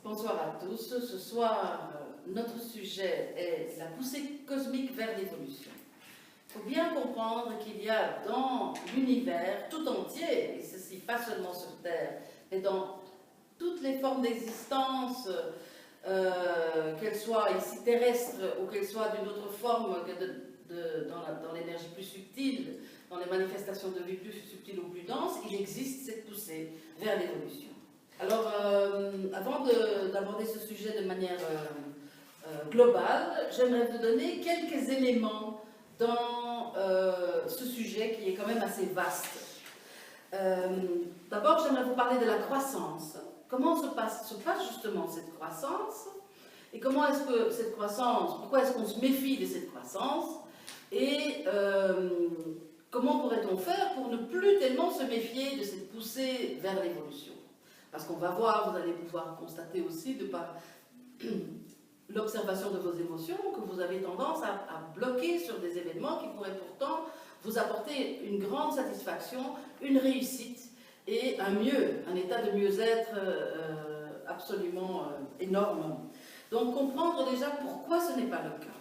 Bonsoir à tous. Ce soir, notre sujet est la poussée cosmique vers l'évolution. Il faut bien comprendre qu'il y a dans l'univers tout entier, et ceci pas seulement sur Terre, mais dans toutes les formes d'existence, qu'elles soient ici terrestres ou qu'elles soient d'une autre forme dans l'énergie plus subtile, dans les manifestations de vie plus subtiles ou plus denses, il existe cette poussée vers l'évolution. Alors, avant d'aborder ce sujet de manière globale, j'aimerais vous donner quelques éléments dans ce sujet qui est quand même assez vaste. D'abord, j'aimerais vous parler de la croissance. Comment se passe justement cette croissance? Et comment est-ce que cette croissance, pourquoi est-ce qu'on se méfie de cette croissance? Et comment pourrait-on faire pour ne plus tellement se méfier de cette poussée vers l'évolution? Parce qu'on va voir, vous allez pouvoir constater aussi de par l'observation de vos émotions que vous avez tendance à bloquer sur des événements qui pourraient pourtant vous apporter une grande satisfaction, une réussite et un état de mieux-être absolument énorme. Donc comprendre déjà pourquoi ce n'est pas le cas.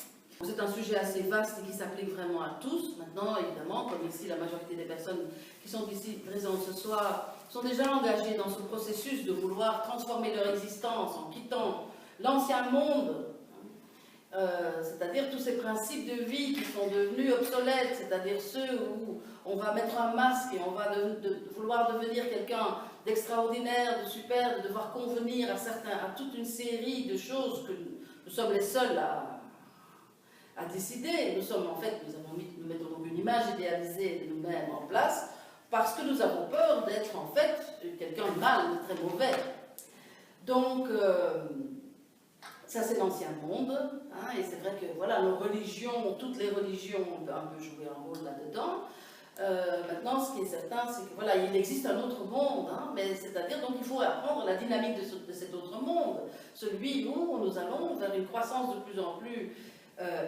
C'est un sujet assez vaste et qui s'applique vraiment à tous. Maintenant, évidemment, comme ici la majorité des personnes qui sont ici présentes ce soir sont déjà engagées dans ce processus de vouloir transformer leur existence en quittant l'ancien monde, c'est-à-dire tous ces principes de vie qui sont devenus obsolètes, c'est-à-dire ceux où on va mettre un masque et on va vouloir devenir quelqu'un d'extraordinaire, de super, de devoir convenir à toute une série de choses que nous sommes les seuls à décider. Nous mettons donc une image idéalisée de nous-mêmes en place parce que nous avons peur d'être en fait quelqu'un de mal, de très mauvais. Donc, ça c'est l'ancien monde, hein, et c'est vrai que voilà, nos religions, toutes les religions ont un peu joué un rôle là-dedans. Maintenant, ce qui est certain, c'est que voilà, il existe un autre monde, hein, mais c'est-à-dire donc il faut apprendre la dynamique de cet autre monde, celui où nous allons vers une croissance de plus en plus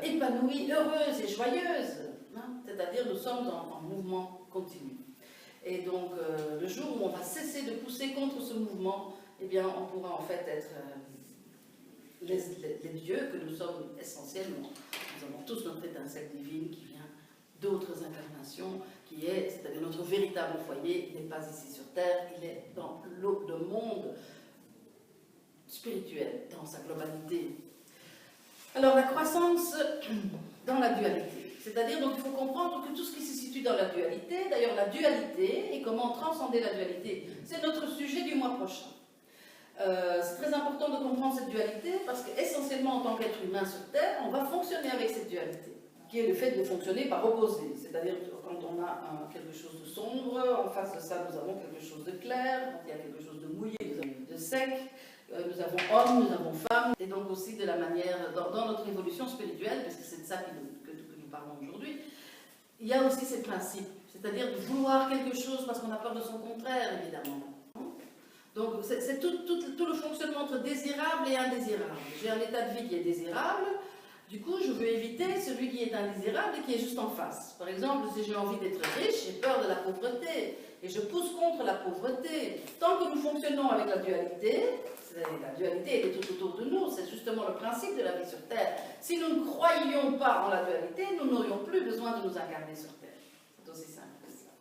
épanouie, heureuse et joyeuse, hein, c'est-à-dire nous sommes en mouvement continu. Et donc le jour où on va cesser de pousser contre ce mouvement, eh bien on pourra en fait être les dieux que nous sommes essentiellement. Nous avons tous notre étincelle divine qui vient d'autres incarnations, c'est-à-dire notre véritable foyer, il n'est pas ici sur Terre, il est dans le monde spirituel, dans sa globalité. Alors la croissance dans la dualité, c'est-à-dire donc il faut comprendre que tout ce qui se situe dans la dualité, d'ailleurs la dualité et comment transcender la dualité, c'est notre sujet du mois prochain. C'est très important de comprendre cette dualité parce qu'essentiellement en tant qu'être humain sur Terre, on va fonctionner avec cette dualité, qui est le fait de fonctionner par opposé, c'est-à-dire quand on a quelque chose de sombre, en face de ça nous avons quelque chose de clair, quand il y a quelque chose de mouillé, nous avons de sec, nous avons hommes, nous avons femmes, et donc aussi de la manière, dans notre évolution spirituelle, parce que c'est de ça que nous parlons aujourd'hui, il y a aussi ces principes, c'est-à-dire de vouloir quelque chose parce qu'on a peur de son contraire, évidemment. Donc c'est tout le fonctionnement entre désirable et indésirable. J'ai un état de vie qui est désirable, du coup je veux éviter celui qui est indésirable et qui est juste en face. Par exemple, si j'ai envie d'être riche, j'ai peur de la pauvreté, et je pousse contre la pauvreté. Tant que nous fonctionnons avec la dualité est tout autour de nous, c'est justement le principe de la vie sur Terre. Si nous ne croyions pas en la dualité, nous n'aurions plus besoin de nous incarner sur Terre. C'est aussi simple que ça.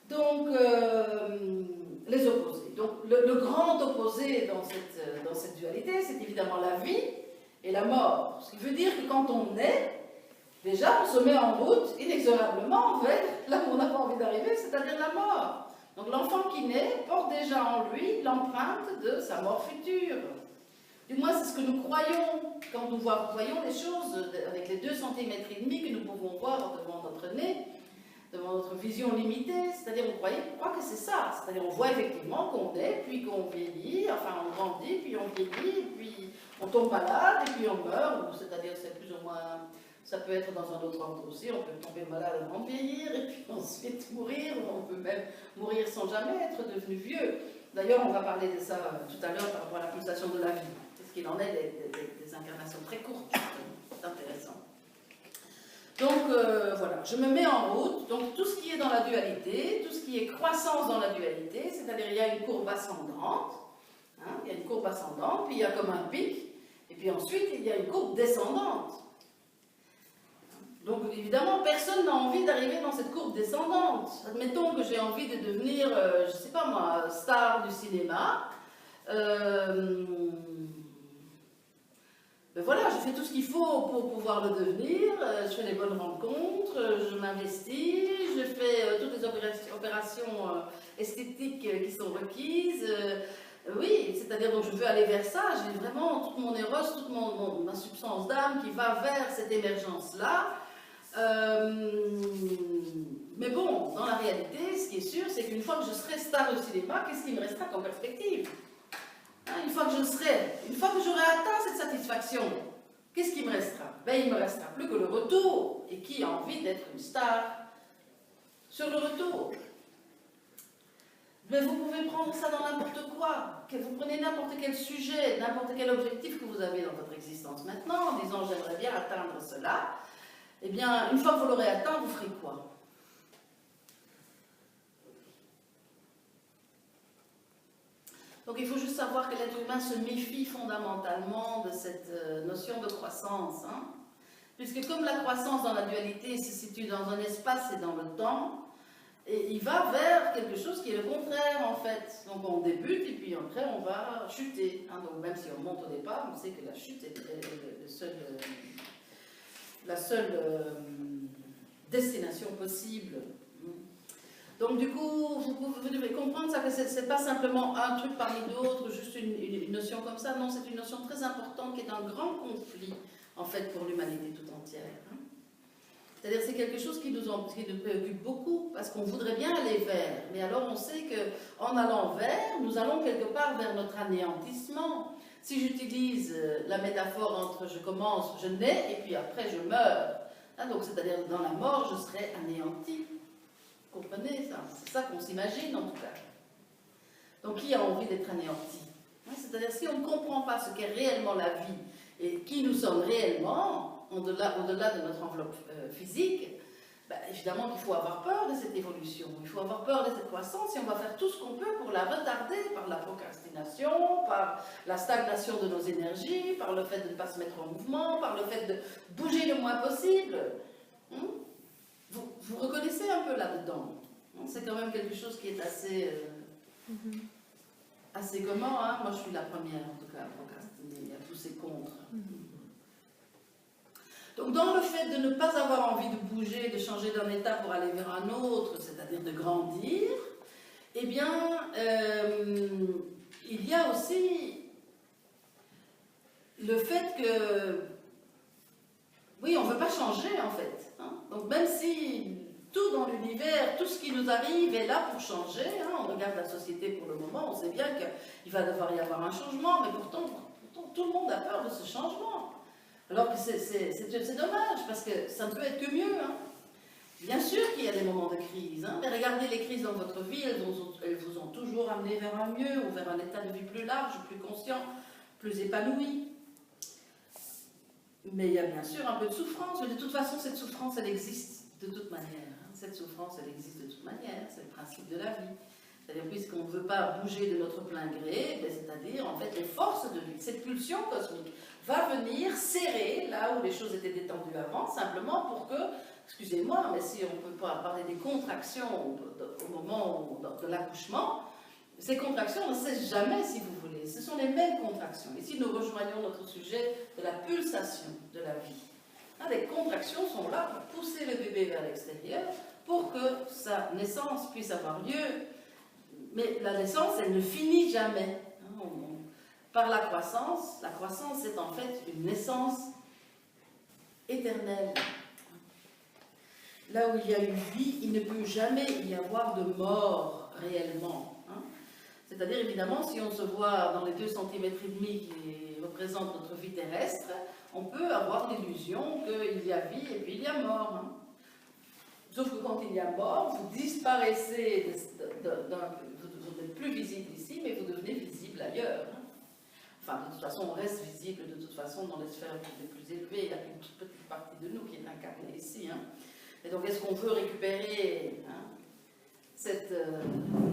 Donc, les opposés. Donc, le grand opposé dans cette dualité, c'est évidemment la vie et la mort. Ce qui veut dire que quand on naît, déjà on se met en route inexorablement vers là où on n'a pas envie d'arriver, c'est-à-dire la mort. Donc l'enfant qui naît porte déjà en lui l'empreinte de sa mort future. Du moins c'est ce que nous croyons quand nous voyons les choses avec les 2,5 cm que nous pouvons voir devant notre nez, devant notre vision limitée, c'est-à-dire on croit que c'est ça, c'est-à-dire on voit effectivement qu'on naît, puis qu'on vieillit, enfin on grandit, puis on vieillit, puis on tombe malade, et puis on meurt, c'est-à-dire c'est plus ou moins, ça peut être dans un autre ordre aussi, on peut tomber malade avant de vieillir, et puis ensuite mourir, on peut même mourir sans jamais être devenu vieux. D'ailleurs on va parler de ça tout à l'heure par rapport à la pulsation de la vie, c'est ce qu'il en est des incarnations très courtes, c'est intéressant. Donc voilà, je me mets en route, donc tout ce qui est dans la dualité, tout ce qui est croissance dans la dualité, c'est-à-dire il y a une courbe ascendante, Hein, il y a une courbe ascendante, puis il y a comme un pic, et puis ensuite il y a une courbe descendante. Donc évidemment, personne n'a envie d'arriver dans cette courbe descendante. Admettons que j'ai envie de devenir, je ne sais pas moi, star du cinéma. Ben voilà, je fais tout ce qu'il faut pour pouvoir le devenir, je fais les bonnes rencontres, je m'investis, je fais toutes les opérations esthétiques qui sont requises. Oui, c'est-à-dire donc je veux aller vers ça, j'ai vraiment toute mon éros, toute ma substance d'âme qui va vers cette émergence-là. Mais bon, dans la réalité, ce qui est sûr, c'est qu'une fois que je serai star du cinéma, qu'est-ce qui me restera comme perspective? Une fois que j'aurai atteint cette satisfaction, qu'est-ce qui me restera? Ben, il ne me restera plus que le retour. Et qui a envie d'être une star sur le retour? Mais vous pouvez prendre ça dans n'importe quoi. Que vous prenez n'importe quel sujet, n'importe quel objectif que vous avez dans votre existence maintenant, en disant j'aimerais bien atteindre cela. Eh bien, une fois que vous l'aurez atteint, vous ferez quoi? Donc il faut juste savoir que l'être humain se méfie fondamentalement de cette notion de croissance. Hein, puisque comme la croissance dans la dualité se situe dans un espace et dans le temps, et il va vers quelque chose qui est le contraire en fait. Donc on débute et puis après on va chuter. Hein, donc même si on monte au départ, on sait que la chute est la seule destination possible. Donc du coup, vous devez comprendre ça, que ce n'est pas simplement un truc parmi d'autres, juste une notion comme ça. Non, c'est une notion très importante qui est un grand conflit, en fait, pour l'humanité tout entière. Hein. C'est-à-dire c'est quelque chose qui nous préoccupe beaucoup, parce qu'on voudrait bien aller vers. Mais alors on sait qu'en allant vers, nous allons quelque part vers notre anéantissement. Si j'utilise la métaphore entre je commence, je nais, et puis après je meurs. Hein, donc c'est-à-dire dans la mort, je serai anéanti. Vous comprenez ça? C'est ça qu'on s'imagine en tout cas. Donc qui a envie d'être anéanti? C'est-à-dire si on ne comprend pas ce qu'est réellement la vie et qui nous sommes réellement, au-delà de notre enveloppe physique, ben, évidemment qu'il faut avoir peur de cette évolution, il faut avoir peur de cette croissance et on va faire tout ce qu'on peut pour la retarder par la procrastination, par la stagnation de nos énergies, par le fait de ne pas se mettre en mouvement, par le fait de bouger le moins possible. Vous reconnaissez un peu là-dedans. C'est quand même quelque chose qui est assez, assez commun. Hein. Moi, je suis la première, en tout cas, à procrastiner. Il y a tous ces contre. Donc, dans le fait de ne pas avoir envie de bouger, de changer d'un état pour aller vers un autre, c'est-à-dire de grandir, eh bien, il y a aussi le fait que, oui, on ne veut pas changer, en fait. Hein. Donc, même si tout dans l'univers, tout ce qui nous arrive est là pour changer, hein, on regarde la société pour le moment, on sait bien qu'il va devoir y avoir un changement, mais pourtant, tout le monde a peur de ce changement. Alors que c'est dommage, parce que ça ne peut être que mieux. Hein. Bien sûr qu'il y a des moments de crise, hein, mais regardez les crises dans votre vie, elles vous ont toujours amené vers un mieux, ou vers un état de vie plus large, plus conscient, plus épanoui. Mais il y a bien sûr un peu de souffrance, mais de toute façon, cette souffrance, elle existe de toute manière. Hein. Cette souffrance, elle existe de toute manière, c'est le principe de la vie. C'est-à-dire, puisqu'on ne veut pas bouger de notre plein gré, c'est-à-dire, en fait, les forces de vie, cette pulsion cosmique, va venir serrer là où les choses étaient détendues avant, simplement pour que, excusez-moi, mais si on ne peut pas parler des contractions au moment de l'accouchement, ces contractions ne cessent jamais, si vous voulez. Ce sont les mêmes contractions. Ici, nous rejoignons notre sujet de la pulsation de la vie. Hein, les contractions sont là pour pousser le bébé vers l'extérieur, pour que sa naissance puisse avoir lieu. Mais la naissance, elle ne finit jamais. Par la croissance c'est en fait une naissance éternelle. Là où il y a une vie, il ne peut jamais y avoir de mort réellement. Hein. C'est-à-dire, évidemment, si on se voit dans les 2,5 cm qui représentent notre vie terrestre, on peut avoir l'illusion qu'il y a vie et puis il y a mort. Hein. Sauf que quand il y a mort, vous disparaissez, vous n'êtes plus visible ici, mais vous devenez visible ailleurs. Hein. Enfin, de toute façon, on reste visible de toute façon dans les sphères les plus élevées. Il y a une toute petite partie de nous qui est incarnée ici. Hein. Et donc, est-ce qu'on veut récupérer hein,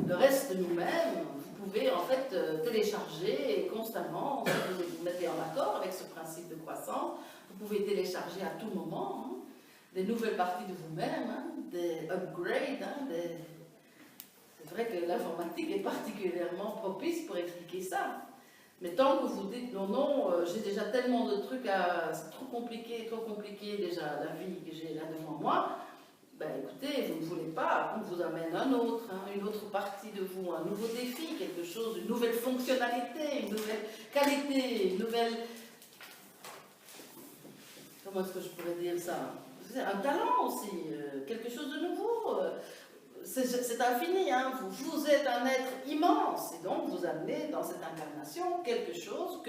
le reste de nous-mêmes? Vous pouvez, en fait, télécharger constamment, si vous vous mettez en accord avec ce principe de croissance, vous pouvez télécharger à tout moment des nouvelles parties de vous-même, des upgrades, c'est vrai que l'informatique est particulièrement propice pour expliquer ça. Mais tant que vous dites non, non, j'ai déjà tellement de trucs c'est trop compliqué déjà la vie que j'ai là devant moi, ben écoutez, vous ne voulez pas qu'on vous amène un autre, une autre partie de vous, un nouveau défi, quelque chose, une nouvelle fonctionnalité, une nouvelle qualité, une nouvelle... Comment est-ce que je pourrais dire ça? Un talent aussi, quelque chose de nouveau. C'est infini, vous êtes un être immense, et donc vous amenez dans cette incarnation quelque chose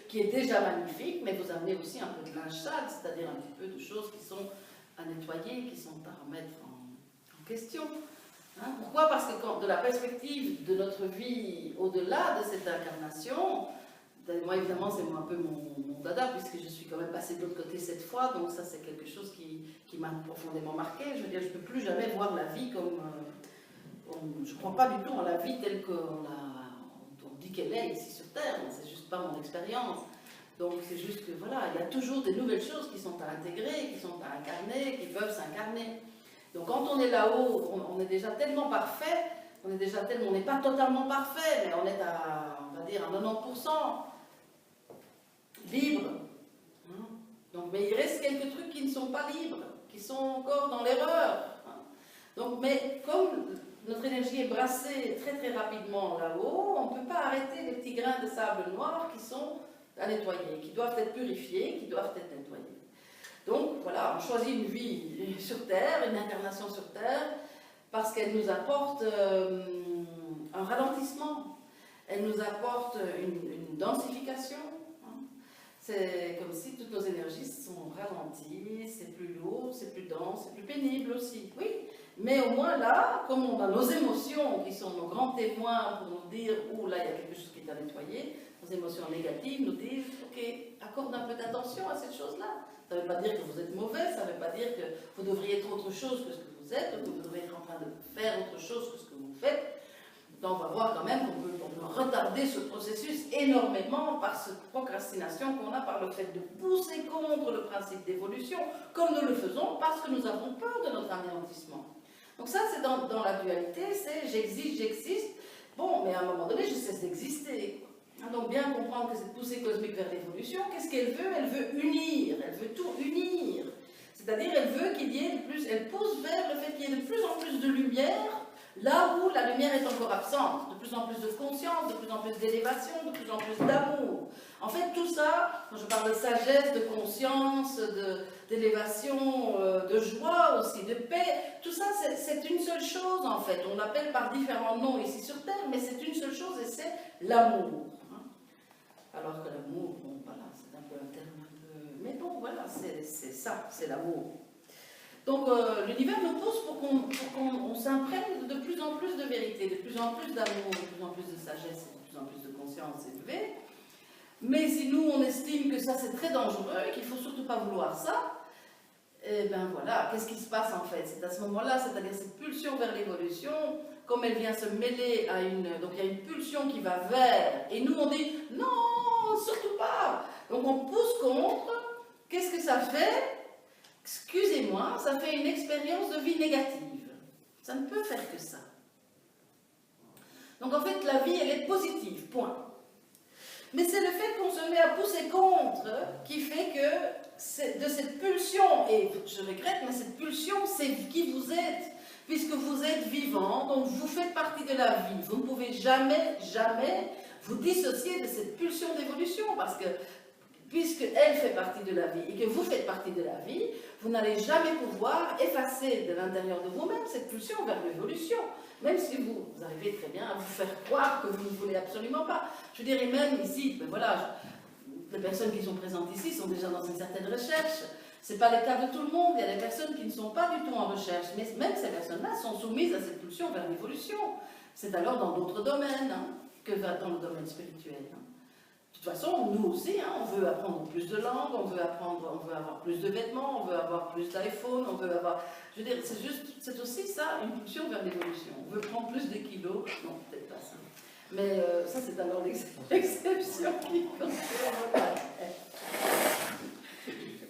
qui est déjà magnifique, mais vous amenez aussi un peu de linge sale, c'est-à-dire un petit peu de choses qui sont à nettoyer, qui sont à remettre en question. Pourquoi? Parce que de la perspective de notre vie au-delà de cette incarnation, moi évidemment c'est un peu mon dada, puisque je suis quand même passée de l'autre côté cette fois, donc ça c'est quelque chose qui m'a profondément marqué. Je veux dire, je ne peux plus jamais voir la vie comme... je ne crois pas du tout en la vie telle qu'on dit qu'elle est ici sur Terre, c'est juste pas mon expérience. Donc c'est juste que voilà, il y a toujours des nouvelles choses qui sont à intégrer, qui sont à incarner, qui peuvent s'incarner. Donc quand on est là-haut, on est déjà tellement parfait, on n'est pas totalement parfait, mais on est à, on va dire, à 90% libre. Donc, mais il reste quelques trucs qui ne sont pas libres, qui sont encore dans l'erreur. Donc, mais comme notre énergie est brassée très très rapidement là-haut, on ne peut pas arrêter les petits grains de sable noir qui sont à nettoyer, qui doivent être purifiés, qui doivent être nettoyés. Donc voilà, on choisit une vie sur Terre, une incarnation sur Terre, parce qu'elle nous apporte un ralentissement, elle nous apporte une densification. C'est comme si toutes nos énergies sont ralenties, c'est plus lourd, c'est plus dense, c'est plus pénible aussi, oui. Mais au moins là, comme on a nos émotions qui sont nos grands témoins pour nous dire « oh là, il y a quelque chose qui est à nettoyer », nos émotions négatives nous disent « ok, accorde un peu d'attention à cette chose-là ». Ça ne veut pas dire que vous êtes mauvais, ça ne veut pas dire que vous devriez être autre chose que ce que vous êtes, ou que vous devriez être en train de faire autre chose que ce que vous faites. Donc on va voir quand même qu'on peut retarder ce processus énormément par cette procrastination qu'on a par le fait de pousser contre le principe d'évolution, comme nous le faisons parce que nous avons peur de notre anéantissement. Donc ça c'est dans la dualité, c'est j'existe, bon mais à un moment donné je cesse d'exister. Donc bien comprendre que cette poussée cosmique vers l'évolution, qu'est-ce qu'elle veut? Elle veut unir, elle veut tout unir. C'est-à-dire elle veut qu'il y ait elle pousse vers le fait qu'il y ait de plus en plus de lumière, là où la lumière est encore absente, de plus en plus de conscience, de plus en plus d'élévation, de plus en plus d'amour. En fait, tout ça, quand je parle de sagesse, de conscience, d'élévation, de joie aussi, de paix, tout ça, c'est une seule chose en fait. On l'appelle par différents noms ici sur Terre, mais c'est une seule chose et c'est l'amour. Alors que l'amour, bon, voilà, c'est un peu un terme un peu... Mais bon, voilà, c'est ça, c'est l'amour. Donc l'univers nous pousse pour qu'on s'imprègne de plus en plus de vérité, de plus en plus d'amour, de plus en plus de sagesse, de plus en plus de conscience élevée. Mais si nous on estime que ça c'est très dangereux et qu'il ne faut surtout pas vouloir ça, eh bien voilà, qu'est-ce qui se passe en fait? C'est à ce moment-là, c'est-à-dire cette pulsion vers l'évolution, comme elle vient se mêler à une... Donc il y a une pulsion qui va vers, et nous on dit non, surtout pas. Donc on pousse contre, qu'est-ce que ça fait? Excusez-moi, ça fait une expérience de vie négative. Ça ne peut faire que ça. Donc en fait, la vie, elle est positive, point. Mais c'est le fait qu'on se met à pousser contre qui fait que de cette pulsion, et je regrette, mais cette pulsion, c'est qui vous êtes, puisque vous êtes vivant, donc vous faites partie de la vie. Vous ne pouvez jamais, jamais vous dissocier de cette pulsion d'évolution, parce que puisqu'elle fait partie de la vie et que vous faites partie de la vie, vous n'allez jamais pouvoir effacer de l'intérieur de vous-même cette pulsion vers l'évolution, même si vous arrivez très bien à vous faire croire que vous ne voulez absolument pas. Je dirais même ici, ben voilà, les personnes qui sont présentes ici sont déjà dans une certaine recherche. Ce n'est pas le cas de tout le monde, il y a des personnes qui ne sont pas du tout en recherche, mais même ces personnes-là sont soumises à cette pulsion vers l'évolution. C'est alors dans d'autres domaines que dans le domaine spirituel. De toute façon, nous aussi, on veut apprendre plus de langues, on veut avoir plus de vêtements, on veut avoir plus d'iPhone, on veut avoir... Je veux dire, c'est aussi ça, une pulsion vers l'évolution. On veut prendre plus de kilos, non, peut-être pas ça. Mais ça, c'est alors l'exception qui compte.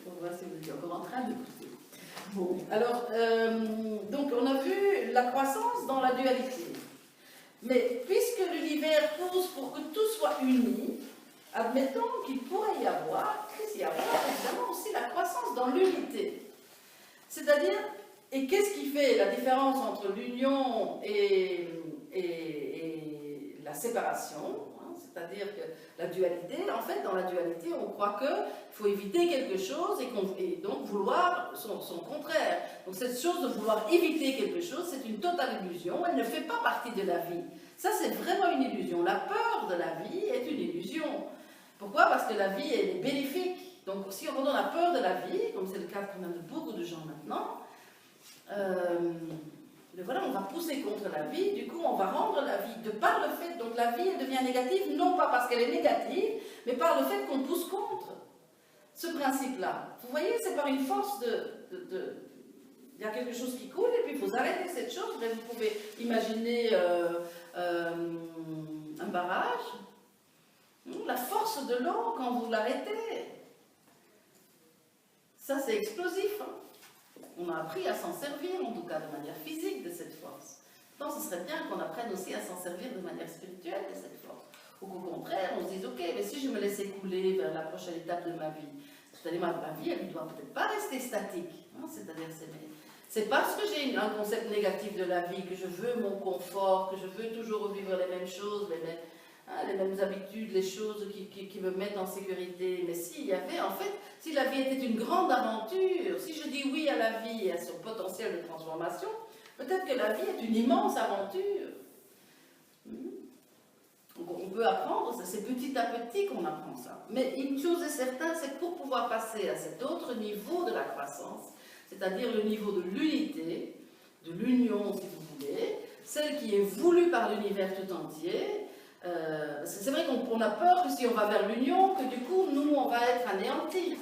On va voir si vous êtes encore en train d'écouter. Bon, alors, donc on a vu la croissance dans la dualité. Mais puisque l'univers pousse pour que tout soit uni, admettons qu'il pourrait y avoir évidemment aussi la croissance dans l'unité. C'est-à-dire, et qu'est-ce qui fait la différence entre l'union et la séparation, hein, c'est-à-dire que la dualité, en fait, dans la dualité, on croit qu'il faut éviter quelque chose et donc vouloir son contraire. Donc cette chose de vouloir éviter quelque chose, c'est une totale illusion, elle ne fait pas partie de la vie. Ça, c'est vraiment une illusion. La peur de la vie est une illusion. Pourquoi? Parce que la vie, elle est bénéfique. Donc si on a peur de la vie, comme c'est le cas quand même de beaucoup de gens maintenant, voilà, on va pousser contre la vie, du coup on va rendre la vie, de par le fait, donc la vie elle devient négative, non pas parce qu'elle est négative, mais par le fait qu'on pousse contre ce principe-là. Vous voyez, c'est par une force il y a quelque chose qui coule et puis il faut arrêter cette chose. Vous pouvez imaginer un barrage, la force de l'eau quand vous l'arrêtez, ça c'est explosif, hein. On a appris à s'en servir, en tout cas de manière physique, de cette force. Donc ce serait bien qu'on apprenne aussi à s'en servir de manière spirituelle de cette force. Ou qu'au contraire, on se dise, ok, mais si je me laissais couler vers la prochaine étape de ma vie, c'est-à-dire ma vie, elle ne doit peut-être pas rester statique. Hein, c'est-à-dire, c'est parce que j'ai un concept négatif de la vie, que je veux mon confort, que je veux toujours revivre les mêmes choses, les mêmes habitudes, les choses qui me mettent en sécurité. Mais s'il y avait, en fait, si la vie était une grande aventure, si je dis oui à la vie et à son potentiel de transformation, peut-être que la vie est une immense aventure. Donc on peut apprendre, c'est petit à petit qu'on apprend ça. Mais une chose est certaine, c'est que pour pouvoir passer à cet autre niveau de la croissance, c'est-à-dire le niveau de l'unité, de l'union si vous voulez, celle qui est voulue par l'univers tout entier, c'est vrai qu'on a peur que si on va vers l'union, que du coup, nous, on va être anéantis.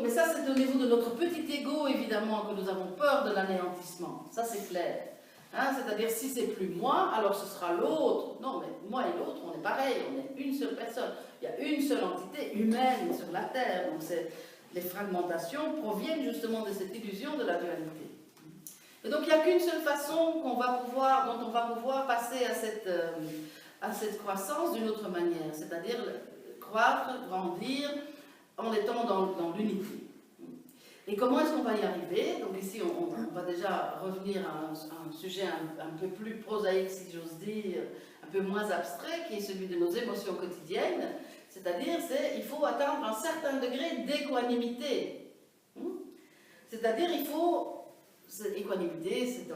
Mais ça, c'est au niveau de notre petit ego, évidemment, que nous avons peur de l'anéantissement. Ça, c'est clair. Hein, c'est-à-dire, si c'est plus moi, alors ce sera l'autre. Non, mais moi et l'autre, on est pareil, on est une seule personne. Il y a une seule entité humaine sur la Terre. Donc, les fragmentations proviennent justement de cette illusion de la dualité. Et donc, il n'y a qu'une seule façon dont on va pouvoir passer à cette croissance d'une autre manière, c'est-à-dire croître, grandir, en étant dans l'unité. Et comment est-ce qu'on va y arriver? Donc ici, on va déjà revenir à un sujet un peu plus prosaïque, si j'ose dire, un peu moins abstrait, qui est celui de nos émotions quotidiennes. C'est-à-dire, il faut atteindre un certain degré d'équanimité. C'est-à-dire, équanimité,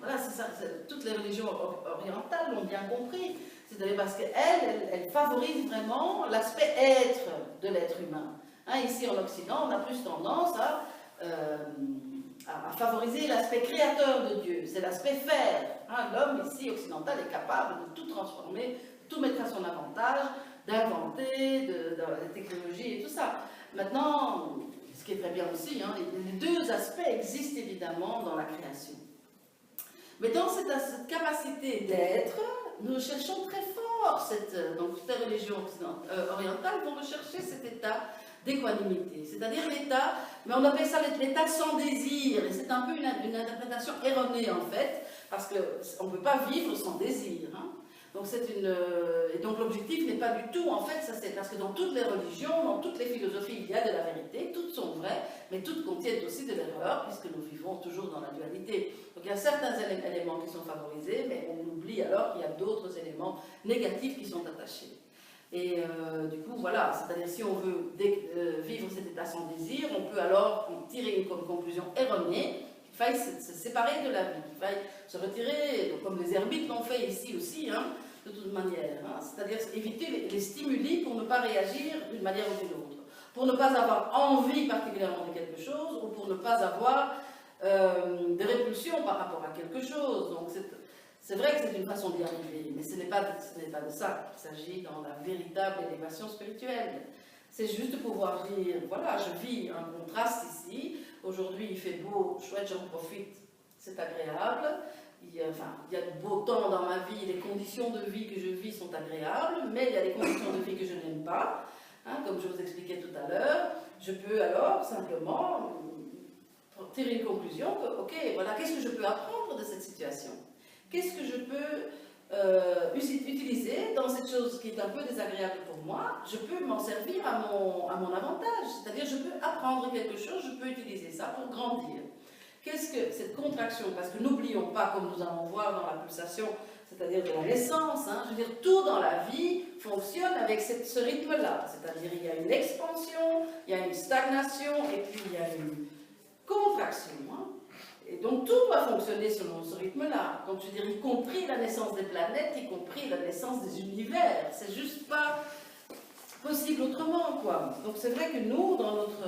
voilà, c'est ça, toutes les religions orientales l'ont bien compris. C'est-à-dire parce qu'elles favorisent vraiment l'aspect être de l'être humain. Hein, ici en Occident, on a plus tendance à favoriser l'aspect créateur de Dieu, c'est l'aspect faire. Hein, l'homme ici occidental est capable de tout transformer, de tout mettre à son avantage, d'inventer, de la technologie et tout ça. Maintenant, ce qui est très bien aussi, hein, les deux aspects existent évidemment dans la création. Mais dans cette capacité d'être, nous cherchons très fort, donc toutes les religions orientales vont rechercher cet état d'équanimité, c'est-à-dire l'état, mais on appelle ça l'état sans désir, et c'est un peu une interprétation erronée en fait, parce qu'on ne peut pas vivre sans désir. Hein. Donc et donc l'objectif n'est pas du tout, en fait, ça c'est parce que dans toutes les religions, dans toutes les philosophies, il y a de la vérité, toutes sont vraies, mais toutes contiennent aussi de l'erreur, puisque nous vivons toujours dans la dualité. Donc il y a certains éléments qui sont favorisés, mais on oublie alors qu'il y a d'autres éléments négatifs qui sont attachés. Et du coup, voilà, c'est-à-dire si on veut vivre cet état sans désir, on peut alors en tirer une conclusion erronée, qu'il faille se séparer de la vie, qu'il faille se retirer, comme les ermites l'ont fait ici aussi, hein, de toute manière. Hein, c'est-à-dire éviter les stimuli pour ne pas réagir d'une manière ou d'une autre, pour ne pas avoir envie particulièrement de quelque chose, ou pour ne pas avoir de répulsion par rapport à quelque chose. Donc c'est vrai que c'est une façon d'y arriver, mais ce n'est pas de ça qu'il s'agit dans la véritable élévation spirituelle. C'est juste de pouvoir dire, voilà, je vis un contraste ici, aujourd'hui il fait beau, chouette, j'en profite, c'est agréable, il y a du beau temps dans ma vie, les conditions de vie que je vis sont agréables, mais il y a des conditions de vie que je n'aime pas, hein, comme je vous expliquais tout à l'heure. Je peux alors simplement tirer une conclusion que, ok, voilà, qu'est-ce que je peux apprendre de cette situation? Qu'est-ce que je peux utiliser dans cette chose qui est un peu désagréable pour moi? Je peux m'en servir à mon avantage, c'est-à-dire je peux apprendre quelque chose, je peux utiliser ça pour grandir. Qu'est-ce que cette contraction? Parce que n'oublions pas, comme nous allons voir dans la pulsation, c'est-à-dire de la naissance, hein, je veux dire, tout dans la vie fonctionne avec ce rythme-là. C'est-à-dire, il y a une expansion, il y a une stagnation, et puis il y a une contraction. Hein. Et donc, tout doit fonctionner selon ce rythme-là. Donc, je veux dire, y compris la naissance des planètes, y compris la naissance des univers. C'est juste pas possible autrement, quoi. Donc, c'est vrai que nous, dans notre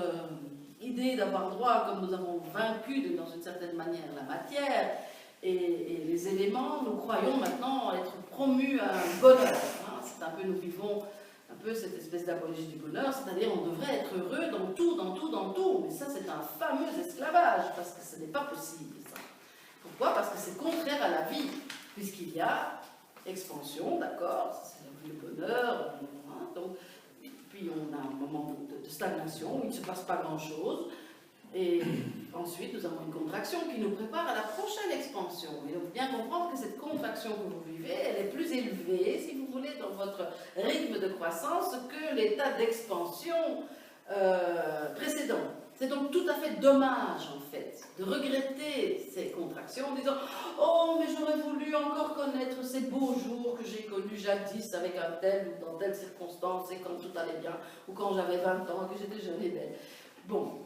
idée d'avoir droit, comme nous avons vaincu dans une certaine manière la matière et les éléments, nous croyons maintenant être promus à un bonheur. Hein. C'est un peu, nous vivons un peu cette espèce d'apologie du bonheur, c'est-à-dire on devrait être heureux dans tout, dans tout, dans tout. Mais ça, c'est un fameux esclavage, parce que ce n'est pas possible, ça. Pourquoi? Parce que c'est contraire à la vie, puisqu'il y a expansion, d'accord, c'est le bonheur, hein, donc, puis on a un moment de stagnation où il ne se passe pas grand-chose, et ensuite nous avons une contraction qui nous prépare à la prochaine expansion. Et donc bien comprendre que cette contraction que vous vivez, elle est plus élevée, si vous voulez, dans votre rythme de croissance que l'état d'expansion précédent. C'est donc tout à fait dommage, en fait, de regretter ces contractions en disant « Oh, mais j'aurais voulu encore connaître ces beaux jours que j'ai connus jadis avec un tel ou dans telle circonstance et quand tout allait bien, ou quand j'avais 20 ans, que j'étais jeune et belle. » Bon.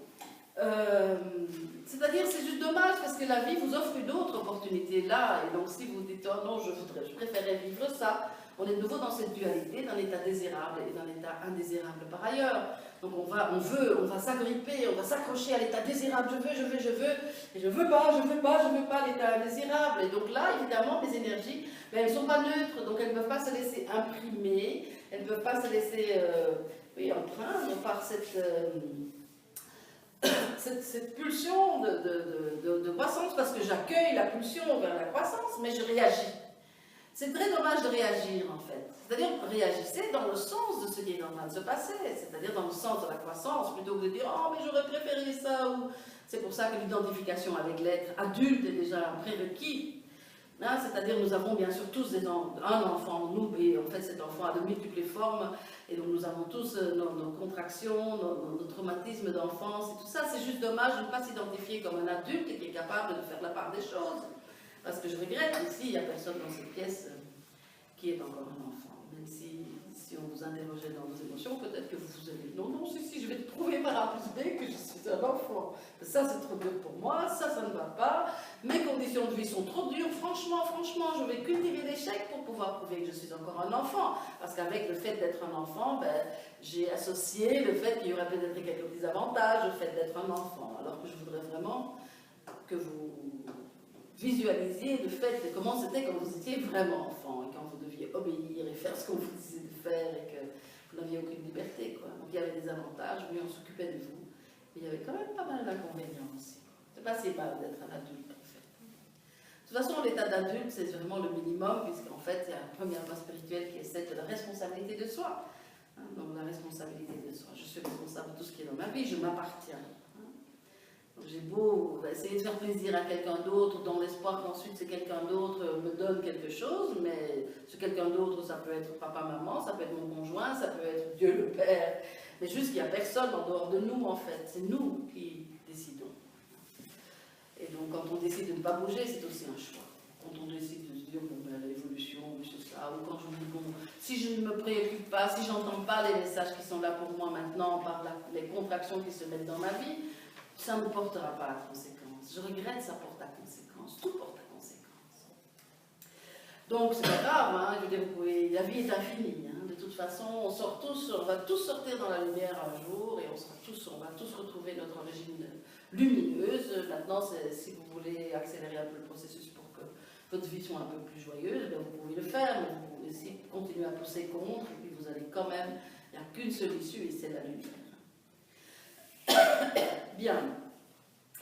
C'est-à-dire, c'est juste dommage parce que la vie vous offre une autre opportunité là. Et donc, si vous dites « Oh non, je préférais vivre ça », on est de nouveau dans cette dualité d'un état désirable et d'un état indésirable par ailleurs. Donc on va s'agripper, on va s'accrocher à l'état désirable, je veux, et je veux pas l'état indésirable. Et donc là, évidemment, les énergies, ben, elles ne sont pas neutres, donc elles ne peuvent pas se laisser imprimer, elles ne peuvent pas se laisser empreindre par cette pulsion de croissance, parce que j'accueille la pulsion vers la croissance, mais je réagis. C'est très dommage de réagir, en fait. C'est-à-dire, réagissez dans le sens de ce qui est en train de se passer, c'est-à-dire dans le sens de la croissance, plutôt que de dire « Oh, mais j'aurais préféré ça » ou... C'est pour ça que l'identification avec l'être adulte est déjà un prérequis. Hein, c'est-à-dire, nous avons bien sûr tous un enfant en nous, et en fait, cet enfant a de multiples formes, et donc nous avons tous nos contractions, nos traumatismes d'enfance, et tout ça. C'est juste dommage de ne pas s'identifier comme un adulte qui est capable de faire la part des choses. Parce que je regrette, ici, il n'y a personne dans cette pièce qui est encore un enfant. Même si on vous interrogeait dans vos émotions, peut-être que vous allez dire non, si, je vais te prouver par A plus B que je suis un enfant. Ça, c'est trop dur pour moi, ça ne va pas. Mes conditions de vie sont trop dures. Franchement, je vais cultiver l'échec pour pouvoir prouver que je suis encore un enfant. Parce qu'avec le fait d'être un enfant, ben, j'ai associé le fait qu'il y aurait peut-être quelques petits avantages au fait d'être un enfant. Alors que je voudrais vraiment que vous visualisiez le fait de comment c'était quand vous étiez vraiment enfant et quand vous deviez obéir et faire ce qu'on vous disait de faire et que vous n'aviez aucune liberté, quoi. Donc il y avait des avantages, oui, on s'occupait de vous, mais il y avait quand même pas mal d'inconvénients aussi. C'est pas si mal d'être un adulte, en fait. De toute façon, l'état d'adulte, c'est vraiment le minimum, puisqu'en fait, il y a une première loi spirituelle qui est celle de la responsabilité de soi. Hein, donc la responsabilité de soi. Je suis responsable de tout ce qui est dans ma vie, je m'appartiens. J'ai beau essayer de faire plaisir à quelqu'un d'autre dans l'espoir qu'ensuite quelqu'un d'autre me donne quelque chose, mais ce quelqu'un d'autre, ça peut être papa, maman, ça peut être mon conjoint, ça peut être Dieu le Père, mais juste qu'il n'y a personne en dehors de nous en fait, c'est nous qui décidons. Et donc quand on décide de ne pas bouger, c'est aussi un choix. Quand on décide de se dire, bon ben l'évolution, c'est ça, ou quand je me dis, bon, si je ne me préoccupe pas, si je n'entends pas les messages qui sont là pour moi maintenant, par les contractions qui se mettent dans ma vie, ça ne portera pas à conséquence. Je regrette, ça porte à conséquence. Tout porte à conséquence. Donc, c'est pas grave, hein, je veux dire, la vie est infinie. Hein. De toute façon, on va tous sortir dans la lumière un jour et on va tous retrouver notre origine lumineuse. Maintenant, si vous voulez accélérer un peu le processus pour que votre vie soit un peu plus joyeuse, bien, vous pouvez le faire, mais vous pouvez aussi continuer à pousser contre, et puis vous allez quand même, il n'y a qu'une seule issue et c'est la lumière. Bien.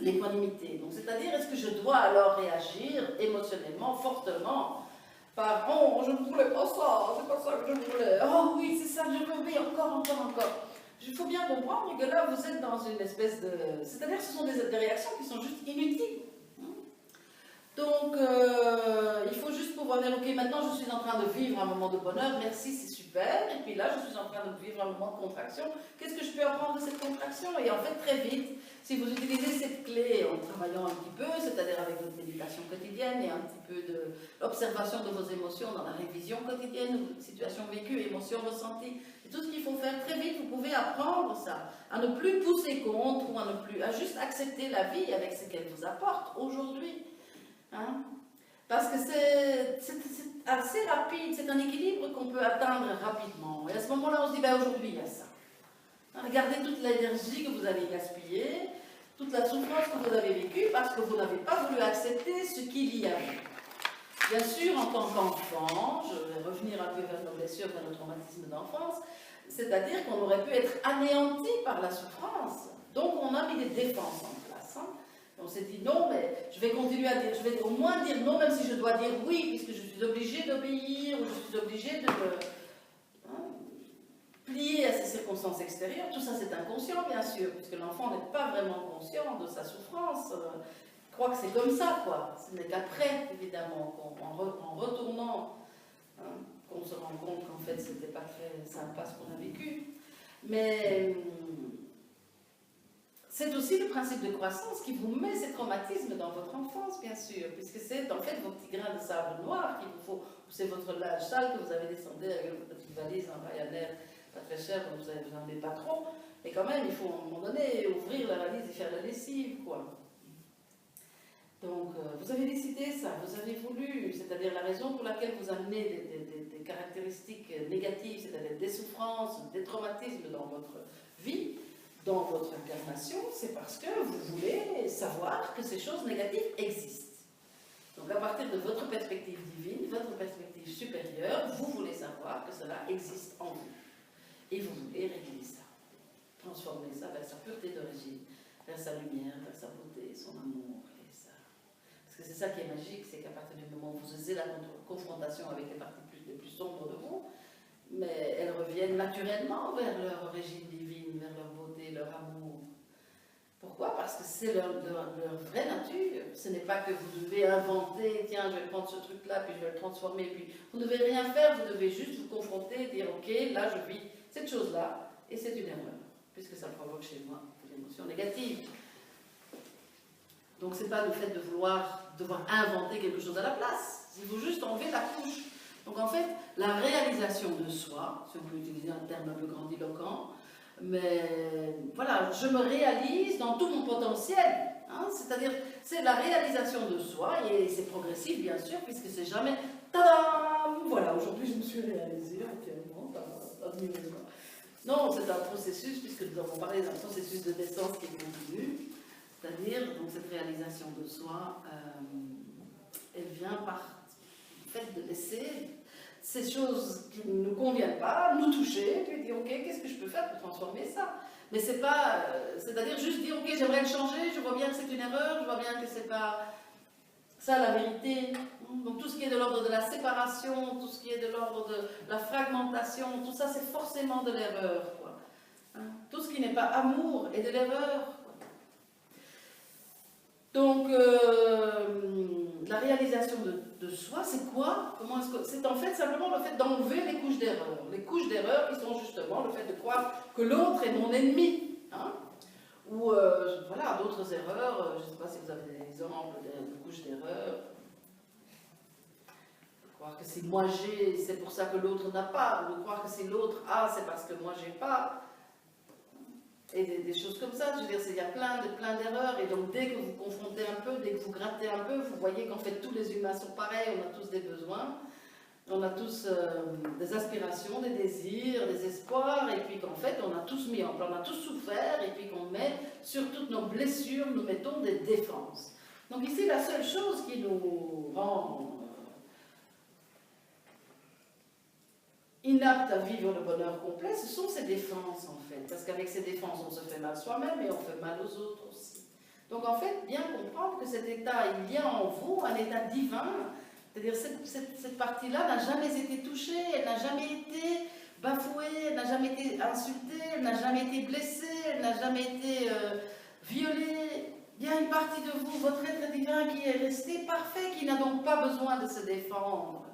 l'équanimité. Donc, c'est-à-dire, est-ce que je dois alors réagir émotionnellement, fortement, par « Oh, je ne voulais pas ça, c'est pas ça que je voulais. Oh oui, c'est ça que je veux, oui, encore. » Il faut bien comprendre que là, vous êtes dans une espèce de... C'est-à-dire que ce sont des réactions qui sont juste inutiles. Donc, il faut juste pouvoir dire, ok, maintenant je suis en train de vivre un moment de bonheur, merci, c'est super, et puis là, je suis en train de vivre un moment de contraction, qu'est-ce que je peux apprendre de cette contraction? Et en fait, très vite, si vous utilisez cette clé en travaillant un petit peu, c'est-à-dire avec votre méditation quotidienne et un petit peu de l'observation de vos émotions dans la révision quotidienne, situation vécue, émotions ressenties, et tout ce qu'il faut faire très vite, vous pouvez apprendre ça, à ne plus pousser contre ou à juste accepter la vie avec ce qu'elle vous apporte aujourd'hui. Hein? Parce que c'est assez rapide, c'est un équilibre qu'on peut atteindre rapidement. Et à ce moment-là, on se dit, ben aujourd'hui, il y a ça. Hein, regardez toute l'énergie que vous avez gaspillée, toute la souffrance que vous avez vécue, parce que vous n'avez pas voulu accepter ce qu'il y avait. Bien sûr, en tant qu'enfant, je vais revenir un peu vers nos blessures, vers le traumatisme d'enfance, c'est-à-dire qu'on aurait pu être anéanti par la souffrance. Donc, on a mis des défenses en place. Hein. On s'est dit non, mais je vais continuer à dire, je vais au moins dire non, même si je dois dire oui, puisque je suis obligée d'obéir, ou je suis obligée de plier à ces circonstances extérieures. Tout ça, c'est inconscient, bien sûr, puisque l'enfant n'est pas vraiment conscient de sa souffrance. Il croit que c'est comme ça, quoi. Ce n'est qu'après, évidemment, en retournant, qu'on se rend compte qu'en fait, c'était pas très sympa ce qu'on a vécu. Mais c'est aussi le principe de croissance qui vous met ces traumatismes dans votre enfance, bien sûr, puisque c'est en fait vos petits grains de sable noir qu'il vous faut, c'est votre linge sale que vous avez descendu avec une petite valise en Ryanair, pas très cher, vous n'en avez pas trop, mais quand même, il faut à un moment donné ouvrir la valise et faire la lessive, quoi. Donc, vous avez décidé ça, vous avez voulu, c'est-à-dire la raison pour laquelle vous amenez des caractéristiques négatives, c'est-à-dire des souffrances, des traumatismes dans votre vie, dans votre incarnation, c'est parce que vous voulez savoir que ces choses négatives existent. Donc à partir de votre perspective divine, votre perspective supérieure, vous voulez savoir que cela existe en vous. Et vous voulez régler ça, transformer ça vers sa pureté d'origine, vers sa lumière, vers sa beauté, son amour. Et ça. Parce que c'est ça qui est magique, c'est qu'à partir du moment où vous osez la confrontation avec les parties les plus sombres de vous, mais elles reviennent naturellement vers leur origine divine, vers leur beauté, leur amour. Pourquoi? Parce que c'est leur vraie nature. Ce n'est pas que vous devez inventer, tiens, je vais prendre ce truc-là, puis je vais le transformer, puis vous ne devez rien faire, vous devez juste vous confronter, dire, ok, là je vis cette chose-là, et c'est une erreur, puisque ça provoque chez moi des émotions négatives. Donc c'est pas le fait de devoir inventer quelque chose à la place, il faut juste enlever la couche. Donc en fait, la réalisation de soi, si on peut utiliser un terme un peu grandiloquent, mais voilà, je me réalise dans tout mon potentiel, hein, c'est-à-dire c'est la réalisation de soi, et c'est progressif bien sûr, puisque c'est jamais tadam, voilà, aujourd'hui je me suis réalisée entièrement, admirez-moi. Non, c'est un processus, puisque nous avons parlé d'un processus de naissance qui est continu, c'est-à-dire donc cette réalisation de soi, elle vient par le fait de laisser ces choses qui ne nous conviennent pas, nous toucher, puis dire ok, qu'est-ce que je peux faire pour transformer ça? Mais c'est pas, c'est-à-dire juste dire ok, j'aimerais le changer, je vois bien que c'est une erreur, je vois bien que c'est pas ça la vérité. Donc tout ce qui est de l'ordre de la séparation, tout ce qui est de l'ordre de la fragmentation, tout ça c'est forcément de l'erreur, quoi. Hein? Tout ce qui n'est pas amour est de l'erreur. Donc, la réalisation de soi, c'est quoi? C'est en fait simplement le fait d'enlever les couches d'erreur. Les couches d'erreur qui sont justement le fait de croire que l'autre est mon ennemi. Hein? Ou, voilà, d'autres erreurs, je ne sais pas si vous avez des exemples de couches d'erreur. De croire que si moi j'ai, c'est pour ça que l'autre n'a pas. Ou de croire que si l'autre a, c'est parce que moi j'ai pas. Et des choses comme ça, je veux dire, il y a plein d'erreurs, et donc dès que vous confrontez un peu, dès que vous grattez un peu, vous voyez qu'en fait tous les humains sont pareils, on a tous des besoins, on a tous des aspirations, des désirs, des espoirs, et puis qu'en fait on a tous mis en place, on a tous souffert, et puis qu'on met sur toutes nos blessures, nous mettons des défenses. Donc ici, la seule chose qui nous rend inapte à vivre le bonheur complet, ce sont ces défenses en fait. Parce qu'avec ces défenses, on se fait mal soi-même et on fait mal aux autres aussi. Donc en fait, bien comprendre que cet état, il y a en vous un état divin, c'est-à-dire cette partie-là n'a jamais été touchée, elle n'a jamais été bafouée, elle n'a jamais été insultée, elle n'a jamais été blessée, elle n'a jamais été violée. Il y a une partie de vous, votre être divin, qui est resté parfait, qui n'a donc pas besoin de se défendre.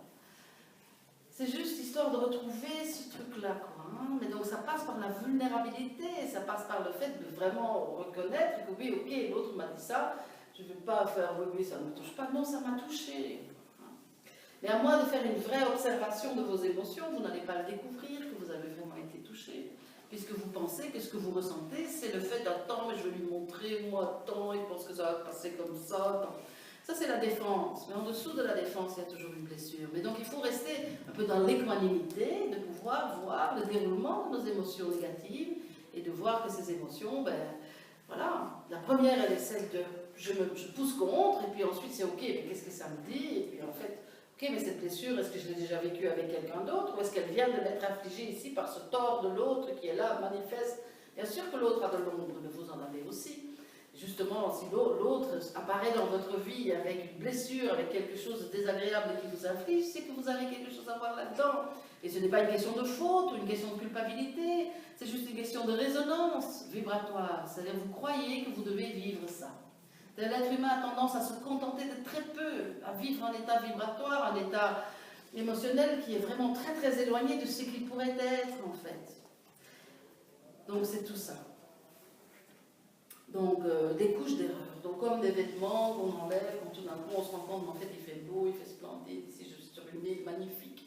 C'est juste histoire de retrouver ce truc-là, quoi. Hein. Mais donc ça passe par la vulnérabilité, ça passe par le fait de vraiment reconnaître que oui, ok, l'autre m'a dit ça, je ne veux pas faire oui, oui, ça ne me touche pas. Non, ça m'a touché. Mais à moins de faire une vraie observation de vos émotions, vous n'allez pas le découvrir, que vous avez vraiment été touché. Puisque vous pensez que ce que vous ressentez, c'est le fait d'attendre, mais je vais lui montrer, moi, attends, il pense que ça va passer comme ça. Attends. Ça, c'est la défense. Mais en dessous de la défense, il y a toujours une blessure. Mais donc, il faut rester un peu dans l'équanimité, de pouvoir voir le déroulement de nos émotions négatives et de voir que ces émotions, ben, voilà. La première, elle est celle de je pousse contre, et puis ensuite, c'est ok, mais qu'est-ce que ça me dit? Et puis en fait, ok, mais cette blessure, est-ce que je l'ai déjà vécue avec quelqu'un d'autre, ou est-ce qu'elle vient de m'être infligée ici par ce tort de l'autre qui est là, manifeste? Bien sûr que l'autre a de l'ombre, mais vous en avez aussi. Justement, si l'autre apparaît dans votre vie avec une blessure, avec quelque chose de désagréable qui vous inflige, c'est que vous avez quelque chose à voir là-dedans. Et ce n'est pas une question de faute ou une question de culpabilité, c'est juste une question de résonance vibratoire. C'est-à-dire vous croyez que vous devez vivre ça. L'être humain a tendance à se contenter de très peu, à vivre un état vibratoire, un état émotionnel qui est vraiment très très éloigné de ce qu'il pourrait être en fait. Donc c'est tout ça. Donc des couches d'erreur, donc comme des vêtements qu'on enlève, quand tout d'un coup on se rend compte qu'en fait il fait beau, il fait splendide, ici je suis sur une île magnifique.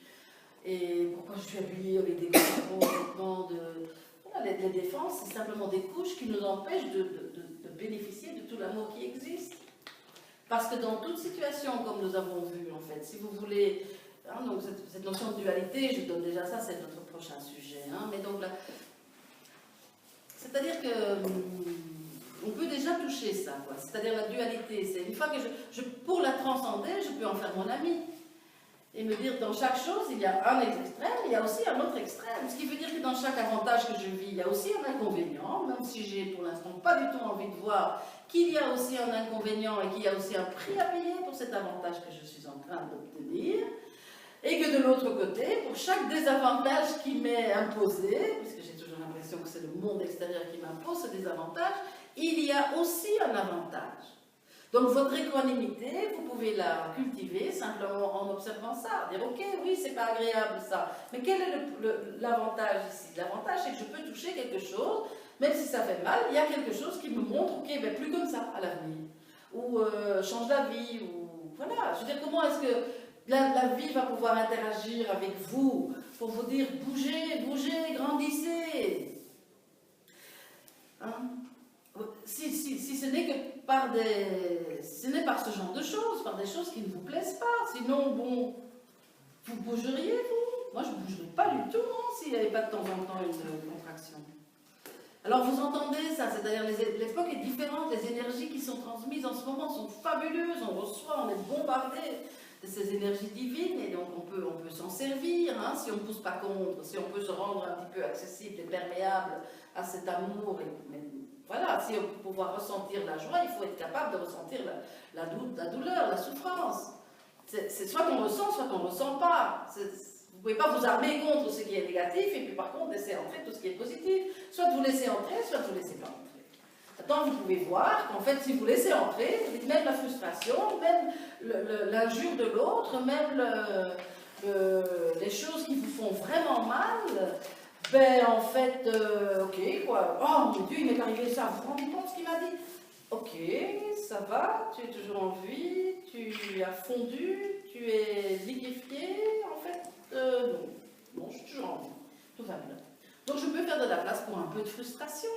Et pourquoi je suis habillée avec des gros vêtements de... Voilà, les défenses, c'est simplement des couches qui nous empêchent de bénéficier de tout l'amour qui existe. Parce que dans toute situation, comme nous avons vu, en fait, si vous voulez, hein, donc cette notion de dualité, je donne déjà ça, c'est notre prochain sujet. Hein, mais donc là, c'est-à-dire que on peut déjà toucher ça, quoi. C'est-à-dire la dualité. C'est une fois que pour la transcender, je peux en faire mon ami. Et me dire, dans chaque chose, il y a un extrême, il y a aussi un autre extrême. Ce qui veut dire que dans chaque avantage que je vis, il y a aussi un inconvénient, même si j'ai pour l'instant pas du tout envie de voir qu'il y a aussi un inconvénient et qu'il y a aussi un prix à payer pour cet avantage que je suis en train d'obtenir. Et que de l'autre côté, pour chaque désavantage qui m'est imposé, puisque j'ai toujours l'impression que c'est le monde extérieur qui m'impose ce désavantage, il y a aussi un avantage. Donc votre équanimité, vous pouvez la cultiver simplement en observant ça. Dire ok, oui, c'est pas agréable ça, mais quel est l'avantage ici? L'avantage, c'est que je peux toucher quelque chose, même si ça fait mal, il y a quelque chose qui me montre, ok, ben plus comme ça à l'avenir. Ou change la vie, ou voilà. Je veux dire, comment est-ce que la vie va pouvoir interagir avec vous pour vous dire bougez, bougez, grandissez. Hein? Si ce n'est que ce n'est par ce genre de choses, par des choses qui ne vous plaisent pas. Sinon, bon, vous bougeriez, vous? Moi, je ne bougerais pas du tout, hein, s'il n'y avait pas de temps en temps une contraction. Alors, vous entendez ça, c'est-à-dire l'époque est différente, les énergies qui sont transmises en ce moment sont fabuleuses, on reçoit, on est bombardé de ces énergies divines, et donc on peut s'en servir, hein, si on ne pousse pas contre, si on peut se rendre un petit peu accessible et perméable à cet amour, voilà, si on peut pouvoir ressentir la joie, il faut être capable de ressentir la douleur, la souffrance. C'est soit qu'on ressent, soit qu'on ne ressent pas. Vous ne pouvez pas vous armer contre ce qui est négatif et puis par contre laisser entrer tout ce qui est positif. Soit vous laissez entrer, soit vous ne laissez pas entrer. Maintenant, vous pouvez voir qu'en fait, si vous laissez entrer, même la frustration, même l'injure de l'autre, même les choses qui vous font vraiment mal, ben en fait, ok, quoi. Oh mon Dieu, il m'est arrivé ça, vous vous rendez compte ce qu'il m'a dit? Ok, ça va, tu es toujours en vie, tu as fondu, tu es liquéfié, en fait, non, je suis toujours en vie, tout va bien. Donc je peux faire de la place pour un peu de frustration,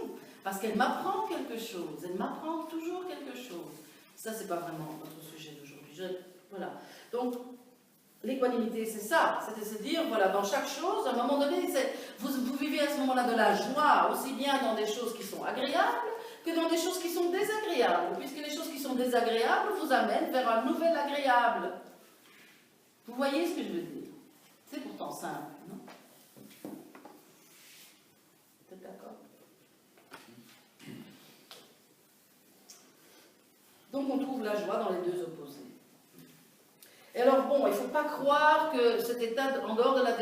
parce qu'elle m'apprend quelque chose, elle m'apprend toujours quelque chose. Ça, c'est pas vraiment notre sujet d'aujourd'hui. Voilà. Donc, l'équanimité, c'est ça, c'est de se dire, voilà, dans chaque chose, à un moment donné, vous vivez à ce moment-là de la joie, aussi bien dans des choses qui sont agréables que dans des choses qui sont désagréables, puisque les choses qui sont désagréables vous amènent vers un nouvel agréable. Vous voyez ce que je veux dire? C'est pourtant simple, non? Vous êtes d'accord? la joie dans les deux opposés. Et alors bon, il ne faut pas croire que cet état en dehors de la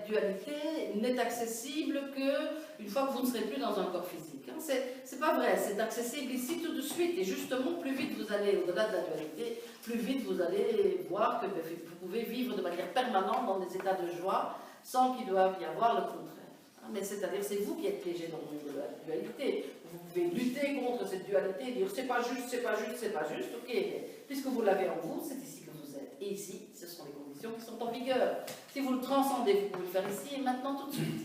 dualité n'est accessible qu'une fois que vous ne serez plus dans un corps physique. Hein. C'est pas vrai, c'est accessible ici tout de suite. Et justement, plus vite vous allez au-delà de la dualité, plus vite vous allez voir que vous pouvez vivre de manière permanente dans des états de joie sans qu'il doive y avoir le contraire. Mais c'est-à-dire, c'est vous qui êtes piégé dans le monde de la dualité. Vous pouvez lutter contre cette dualité et dire c'est pas juste, c'est pas juste, c'est pas juste. Ok, mais puisque vous l'avez en vous, c'est ici que vous êtes. Et ici, ce sont les conditions qui sont en vigueur. Si vous le transcendez, vous pouvez le faire ici et maintenant tout de suite.